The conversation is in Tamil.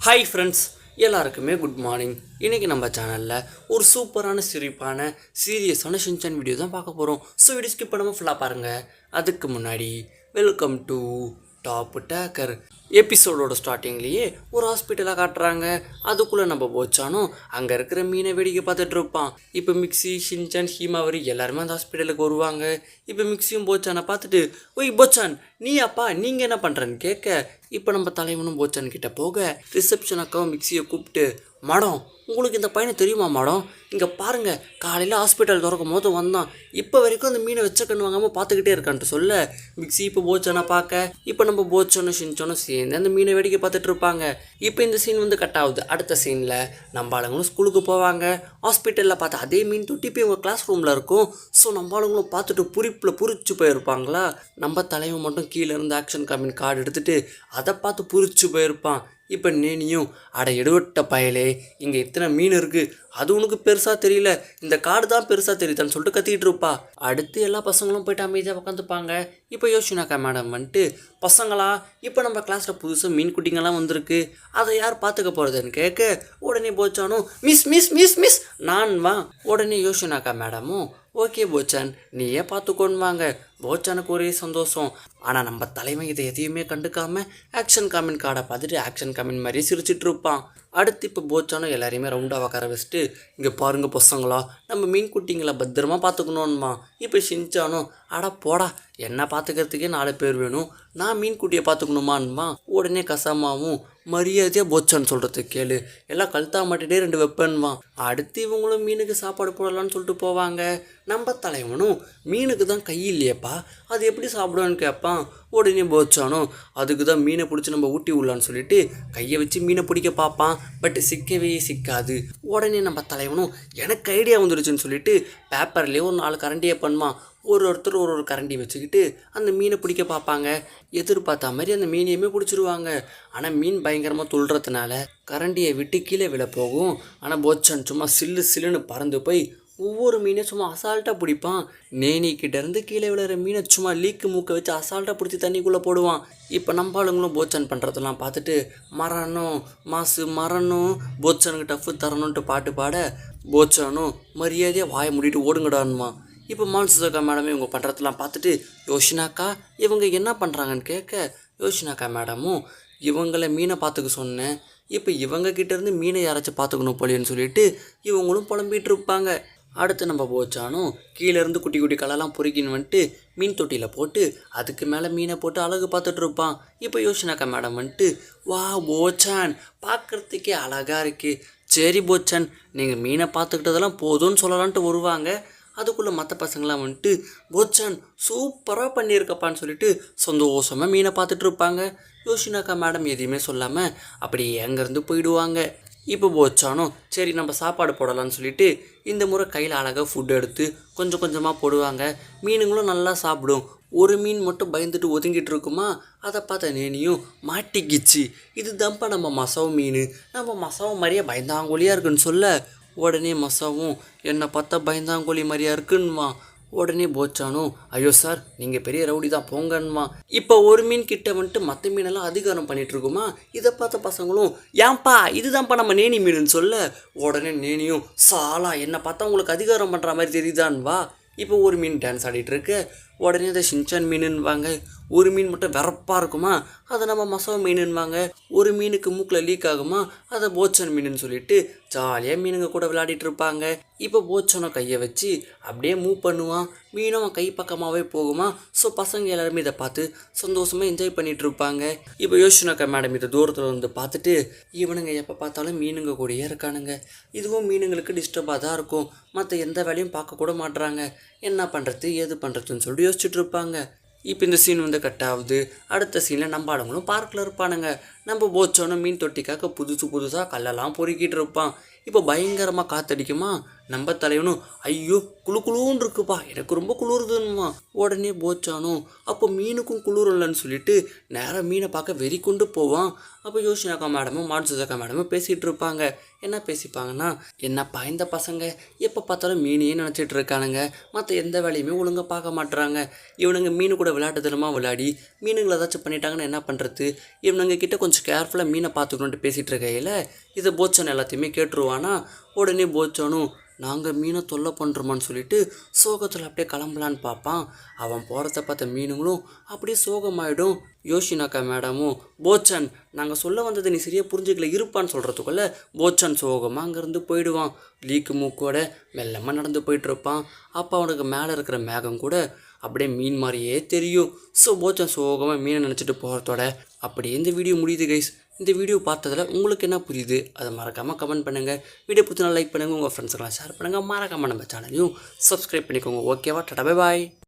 ஹாய் ஃப்ரெண்ட்ஸ், எல்லாருக்குமே குட் மார்னிங். இன்றைக்கி நம்ம சேனலில் ஒரு சூப்பரான சிரிப்பான சீரியஸான ஷின்சான் வீடியோ தான் பார்க்க போகிறோம். ஸோ வீடியோ ஸ்கிப் பண்ணாமல் ஃபுல்லாக பாருங்கள். அதுக்கு முன்னாடி வெல்கம் டு டாப் டேக்கர். எபிசோடோட ஸ்டார்டிங்லேயே ஒரு ஹாஸ்பிட்டலாக காட்டுறாங்க. அதுக்குள்ளே நம்ம போச்சானோ அங்கே இருக்கிற மீனை வேடிக்கை பார்த்துட்டு இருப்பான். இப்போ மிக்ஸி, ஷின்சான், ஹீமாவரி எல்லாருமே அந்த ஹாஸ்பிட்டலுக்கு வருவாங்க. இப்போ மிக்ஸியும் போச்சானை பார்த்துட்டு, ஒய் போச்சான் நீ அப்பா நீங்கள் என்ன பண்ணுறேன்னு கேட்க, இப்போ நம்ம தலைவனும் போச்சான் கிட்ட போக ரிசப்ஷன் அக்காவும் மிக்ஸியை கூப்பிட்டு, மேடம் உங்களுக்கு இந்த பையனை தெரியுமா மேடம்? இங்கே பாருங்கள், காலையில் ஹாஸ்பிட்டல் திறக்கும் போது வந்தான், இப்போ வரைக்கும் அந்த மீனை வச்ச கண்ணு வாங்காமல் பார்த்துக்கிட்டே இருக்கான்ட்டு சொல்ல, மிக்ஸி இப்போ போச்சானை பார்க்க இப்போ நம்ம போச்சானும் ஷின்சானும் சேர்ந்து அந்த மீனை வேடிக்கை பார்த்துட்டு இருப்பாங்க. இப்போ இந்த சீன் கட் ஆகுது. அடுத்த சீனில் நம்ம ஆளுங்களும் ஸ்கூலுக்கு போவாங்க. ஹாஸ்பிட்டலில் பார்த்து அதே மீன் தொட்டி போய் உங்கள் கிளாஸ் ரூமில் இருக்கும். ஸோ நம்ம ஆளுங்களும் பார்த்துட்டு புரிச்சு போயிருப்பாங்களா. நம்ம தலைவன் மட்டும் கீழே இருந்து ஆக்ஷன் காமின் கார்டு எடுத்துகிட்டு அதை பார்த்து புரிச்சு போயிருப்பான். இப்போ நேனியும், அட எடுவட்ட பயலே, இங்கே இத்தனை மீன் இருக்குது, அது உனக்கு பெருசாக தெரியல, இந்த காடு தான் பெருசாக தெரியுதான்னு சொல்லிட்டு கத்திக்கிட்டு இருப்பா. அடுத்து எல்லா பசங்களும் போய்ட்டு அமைதியாக உட்காந்துப்பாங்க. இப்போ யோசினாக்கா மேடம் பசங்களா, இப்போ நம்ம கிளாஸில் புதுசாக மீன் குட்டிங்கெல்லாம் வந்திருக்கு, அதை யார் பார்த்துக்க போகிறதுன்னு கேட்க, உடனே போச்சானும் மிஸ் மிஸ் மிஸ் மிஸ் நான் வா. உடனே யோசினாக்கா மேடமும், ஓகே போச்சான் நீயே பார்த்துக்கோன்னு வாங்க. போச்சானுக்கு ஒரே சந்தோஷம். ஆனால் நம்ம தலைமை இதை எதையுமே கண்டுக்காமல் ஆக்ஷன் காமின் கார்டை பார்த்துட்டு ஆக்ஷன் காமின் மாதிரி சிரிச்சிட்டு இருப்பான். அடுத்து இப்போ போச்சானும் எல்லாரையுமே ரவுண்டாக உட்கார வச்சுட்டு, இங்கே பாருங்கள் பசங்களா, நம்ம மீன் குட்டிங்களை பத்திரமா பார்த்துக்கணும்மா. இப்போ ஷின்சானும், அட போடா, என்ன பார்த்துக்கிறதுக்கே 4 பேர் வேணும், நான் மீன் குட்டியை பார்த்துக்கணுமான்மா. உடனே கசாமாவும், மரியாதையாக போச்சான்னு சொல்கிறது கேளு, எல்லாம் கழுத்தா மாட்டிகிட்டே 2 வெப்பன்மா. அடுத்து இவங்களும் மீனுக்கு சாப்பாடு போடலான்னு சொல்லிட்டு போவாங்க. நம்ம தலைவனும், மீனுக்கு தான் கை இல்லையப்பா, அது எப்படி சாப்பிடுவான்னு கேட்பான். உடனே போச்சானோ, அதுக்கு தான் மீனை பிடிச்சி நம்ம ஊட்டி விடலான்னு சொல்லிட்டு கையை வச்சு மீனை பிடிக்க பார்ப்பான். பட் சிக்கவே சிக்காது. உடனே நம்ம தலைவனும், எனக்கு ஐடியா வந்துடுச்சுன்னு சொல்லிட்டு பேப்பர்லேயே ஒரு 4 கரண்டியை பண்ணுவான். ஒருத்தர் ஒரு கரண்டி வச்சுக்கிட்டு அந்த மீனை பிடிக்க பார்ப்பாங்க. எதிர்பார்த்த மாதிரி அந்த மீனையுமே பிடிச்சிருவாங்க. ஆனால் மீன் பயங்கரமாக துள்ளுறதுனால கரண்டியை விட்டு கீழே விழ போகும். ஆனால் போச்சான் சும்மா சில்லுன்னு பறந்து போய் ஒவ்வொரு மீனையும் சும்மா அசால்ட்டாக பிடிப்பான். நேனிக்கிட்டேருந்து கீழே விழுற மீனை சும்மா லீக்கு மூக்கை வச்சு அசால்ட்டாக பிடிச்சி தண்ணிக்குள்ளே போடுவான். இப்போ நம்ம ஆளுங்களும் போச்சான் பண்ணுறதெல்லாம் பார்த்துட்டு, மரணம் மாசு மரணம், போச்சானுக்கு டஃப்பு தரணுன்ட்டு பாட்டு பாட, போச்சானும் மரியாதையாக வாயை மூடிட்டு ஓடுங்கடான்மா. இப்போ மான்சுதாக்கா மேடமே இவங்க பண்ணுறதெல்லாம் பார்த்துட்டு, யோசினாக்கா இவங்க என்ன பண்ணுறாங்கன்னு கேட்க, யோசினாக்கா மேடமும், இவங்கள மீனை பார்த்துக்க சொன்னேன், இப்போ இவங்ககிட்டேருந்து மீனை யாராச்சும் பார்த்துக்கணும் போலேன்னு சொல்லிட்டு இவங்களும் புலம்பிகிட்டு இருப்பாங்க. அடுத்து நம்ம போச்சானும் கீழேருந்து குட்டி குட்டி கலெல்லாம் பொறுக்கின்னு வந்துட்டு மீன் தொட்டியில் போட்டு அதுக்கு மேலே மீனை போட்டு அழகு பார்த்துட்டு இருப்பான். இப்போ யோசினாக்கா மேடம் வா போச்சான் பார்க்குறதுக்கே அழகாக இருக்குது, சரி போச்சான் நீங்கள் மீனை பார்த்துக்கிட்டதெல்லாம் போதும்னு சொல்லலான்ட்டு வருவாங்க. அதுக்குள்ளே மற்ற பசங்களாம் போச்சான் சூப்பராக பண்ணியிருக்கப்பான்னு சொல்லிட்டு சந்தோஷமாக மீனை பார்த்துட்டு இருப்பாங்க. யோசினாக்கா மேடம் எதையுமே சொல்லாமல் அப்படியே அங்கேருந்து போயிடுவாங்க. இப்போ போச்சானும் சரி நம்ம சாப்பாடு போடலான்னு சொல்லிட்டு இந்த முறை கையில் அழகாக ஃபுட் எடுத்து கொஞ்சம் கொஞ்சமாக போடுவாங்க. மீனுங்களும் நல்லா சாப்பிடும். ஒரு மீன் மட்டும் பயந்துட்டு ஒதுங்கிட்டு இருக்குமா, அதை பார்த்த நேனியும், மாட்டிக்கிச்சு, இது தான்ப்பா நம்ம மசவு மீன், நம்ம மசவு மாதிரியே பயந்தாங்கோலியாக இருக்குன்னு சொல்ல, உடனே மசாவும் என்னை பார்த்தா பயந்தாங்கோலி மாதிரியா இருக்குன்னுமா. உடனே போச்சானும், ஐயோ சார் நீங்கள் பெரிய ரவுடி தான் போங்கன்னுமா. இப்போ ஒரு மீன் கிட்ட மற்ற மீனெல்லாம் அதிகாரம் பண்ணிகிட்டு இருக்குமா. இதை பார்த்த பசங்களும், ஏன்பா இதுதான்ப்பா நம்ம நேனி மீனுன்னு சொல்ல, உடனே நேனியும், சாலா என்னை பார்த்தா உங்களுக்கு அதிகாரம் பண்ணுற மாதிரி தெரியுதான்வா. இப்போ ஒரு மீன் டான்ஸ் ஆடிட்டு இருக்கு. உடனே அதை ஷின்சான் மீனுன்னுவாங்க. ஒரு மீன் மட்டும் வெறப்பாக இருக்குமா, அதை நம்ம மசவ மீனுன்னுவாங்க. ஒரு மீனுக்கு மூக்கில் லீக் ஆகுமா, அதை போச்சான் மீனுன்னு சொல்லிட்டு ஜாலியாக மீனுங்க கூட விளையாடிட்டு இருப்பாங்க. இப்போ போச்சானோ கையை வச்சு அப்படியே மூவ் பண்ணுவான். மீனும் அவன் கை பக்கமாகவே போகுமா. ஸோ பசங்க எல்லாருமே இதை பார்த்து சந்தோஷமாக என்ஜாய் பண்ணிகிட்டு இருப்பாங்க. இப்போ யோசினாக்கா மேடம் இதை தூரத்தில் பார்த்துட்டு, இவனுங்க எப்போ பார்த்தாலும் மீனுங்க கூடயே இருக்கானுங்க, இதுவும் மீனுங்களுக்கு டிஸ்டர்பாக தான் இருக்கும், மற்ற எந்த வேலையும் பார்க்க கூட மாட்டுறாங்க, என்ன பண்ணுறது ஏது பண்ணுறதுன்னு சொல்லிட்டு யோசிச்சுட்டு இருப்பாங்க. இப்போ இந்த சீன் கட் ஆகுது. அடுத்த சீனில் நம்ம ஆளுங்களும் பார்க்கில் இருப்பானுங்க. நம்ம போச்சோன்னு மீன் தொட்டிக்காக புதுசாக கல்லெல்லாம் பொறுக்கிட்டு இருப்பான். இப்போ பயங்கரமாக காற்றடிக்குமா. நம்ம தலைவனும், ஐயோ குளுன்னு இருக்குப்பா, எனக்கு ரொம்ப குளிருதுன்னுமா. உடனே போச்சானும், அப்போ மீனுக்கும் குளிர் இல்லைன்னு சொல்லிட்டு நேராக மீனை பார்க்க வெறி கொண்டு போவான். அப்போ யோசினாக்கா மேடமும் மான்சுதாக்கா மேடமும் பேசிகிட்டு இருப்பாங்க. என்ன பேசிப்பாங்கன்னா, என்னப்பா இந்த பசங்க எப்போ பார்த்தாலும் மீனையே நினச்சிட்டு இருக்கானுங்க, மற்ற எந்த வேலையுமே ஒழுங்காக பார்க்க மாட்டுறாங்க, இவனுங்க மீனு கூட விளையாட்டு தினமாக விளையாடி மீனுங்களை ஏதாச்சும் பண்ணிட்டாங்கன்னு என்ன பண்ணுறது, இவனுங்க கிட்ட கொஞ்சம் கொஞ்சம் கேர்ஃபுல்லாக மீனை பார்த்துக்கணுன்ட்டு பேசிகிட்டு இருக்கையில் இதை போச்சன் எல்லாத்தையுமே கேட்டுருவானா. உடனே போச்சனும் நாங்கள் மீனை தொல்லை பண்ணுறோமான்னு சொல்லிட்டு சோகத்தில் அப்படியே கிளம்பலான்னு பார்ப்பான். அவன் போகிறத பார்த்த மீனுங்களும் அப்படியே சோகமாயிடும். யோஷினாக்கா மேடமும் போச்சன் நாங்கள் சொல்ல வந்ததை நீ சரியாக புரிஞ்சுக்கல இருப்பான்னு சொல்கிறதுக்குள்ளே போச்சன் சோகமாக அங்கேருந்து போயிடுவான். லீக்கு மூக்கோட மெல்லமாக நடந்து போயிட்டுருப்பான். அப்போ அவனுக்கு மேலே இருக்கிற மேகம் கூட அப்படியே மீன் மாதிரியே தெரியும். ஸோ போச்சன் சோகமாக மீனை நினச்சிட்டு போகிறதோட அப்படியே இந்த வீடியோ முடியுது கைஸ். இந்த வீடியோ பார்த்ததில் உங்களுக்கு என்ன புரியுது அதை மறக்காமல் கமெண்ட் பண்ணுங்கள். வீடியோ பிடிச்சா லைக் பண்ணுங்கள், உங்கள் ஃப்ரெண்ட்ஸுக்கெல்லாம் ஷேர் பண்ணுங்கள். மறக்காமல் நம்ம சேனலையும் சப்ஸ்கிரைப் பண்ணிக்கோங்க. ஓகேவா? Tata bye bye.